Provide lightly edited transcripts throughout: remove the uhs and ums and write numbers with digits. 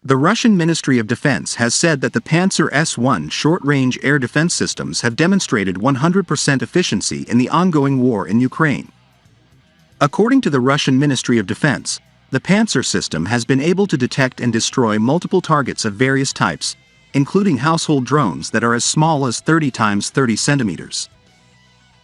The Russian Ministry of Defense has said that the Pantsir S-1 short-range air defense systems have demonstrated 100% efficiency in the ongoing war in Ukraine. According to the Russian Ministry of Defense, the Pantsir system has been able to detect and destroy multiple targets of various types, including household drones that are as small as 30 × 30 centimeters.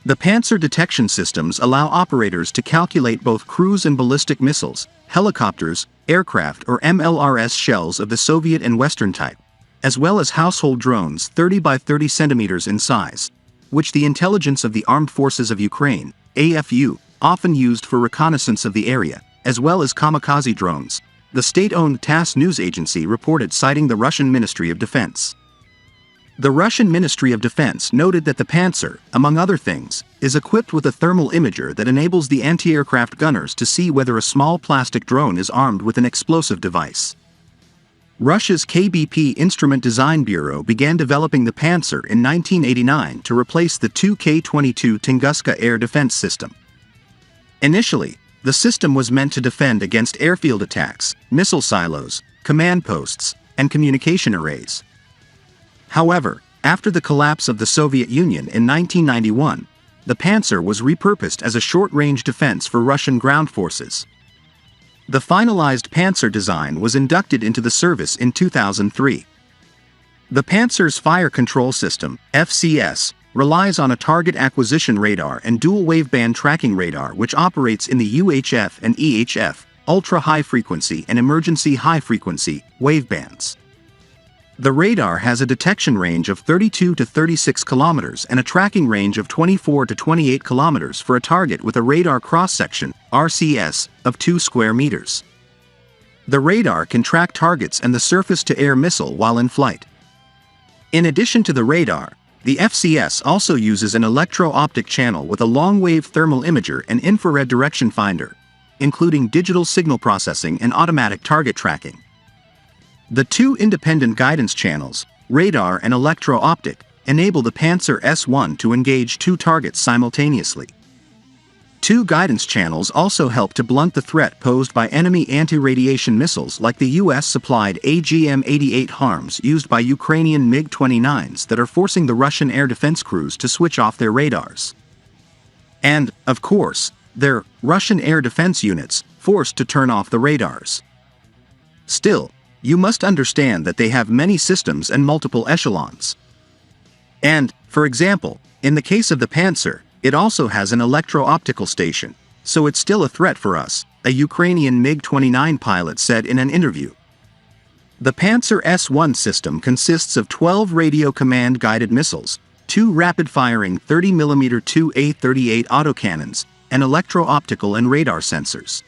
The Pantsir detection systems allow operators to calculate both cruise and ballistic missiles, helicopters, aircraft or MLRS shells of the Soviet and Western type, as well as household drones 30 by 30 centimeters in size, which the Intelligence of the Armed Forces of Ukraine, AFU, often used for reconnaissance of the area, as well as kamikaze drones, the state-owned TASS news agency reported, citing the Russian Ministry of Defense. The Russian Ministry of Defense noted that the Pantsir, among other things, is equipped with a thermal imager that enables the anti-aircraft gunners to see whether a small plastic drone is armed with an explosive device. Russia's KBP Instrument Design Bureau began developing the Pantsir in 1989 to replace the Tu-K-22 Tunguska air defense system. Initially, the system was meant to defend against airfield attacks, missile silos, command posts, and communication arrays. However, after the collapse of the Soviet Union in 1991, the Pantsir was repurposed as a short-range defense for Russian ground forces. The finalized Pantsir design was inducted into the service in 2003. The Pantsir's fire control system, FCS, relies on a target acquisition radar and dual waveband tracking radar which operates in the UHF and EHF, ultra-high frequency and emergency high frequency, wavebands. The radar has a detection range of 32 to 36 kilometers and a tracking range of 24 to 28 kilometers for a target with a radar cross-section, RCS, of 2 square meters. The radar can track targets and the surface-to-air missile while in flight. In addition to the radar, the FCS also uses an electro-optic channel with a long-wave thermal imager and infrared direction finder, including digital signal processing and automatic target tracking. The two independent guidance channels, radar and electro-optic, enable the Pantsir S-1 to engage 2 targets simultaneously. 2 guidance channels also help to blunt the threat posed by enemy anti-radiation missiles like the US-supplied AGM-88 HARMs used by Ukrainian MiG-29s that are forcing the Russian air defense crews to switch off their radars. And, of course, their Russian air defense units forced to turn off the radars. Still, you must understand that they have many systems and multiple echelons. And, for example, in the case of the Pantsir, it also has an electro-optical station, so it's still a threat for us, a Ukrainian MiG-29 pilot said in an interview. The Pantsir S-1 system consists of 12 radio command-guided missiles, 2 rapid-firing 30mm Tu-A38 autocannons, and electro-optical and radar sensors.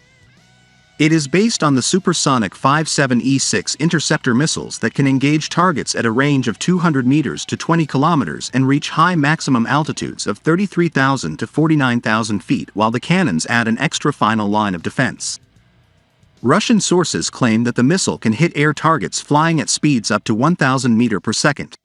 It is based on the supersonic 57E6 interceptor missiles that can engage targets at a range of 200 meters to 20 kilometers and reach high maximum altitudes of 33,000 to 49,000 feet, while the cannons add an extra final line of defense. Russian sources claim that the missile can hit air targets flying at speeds up to 1,000 meters per second.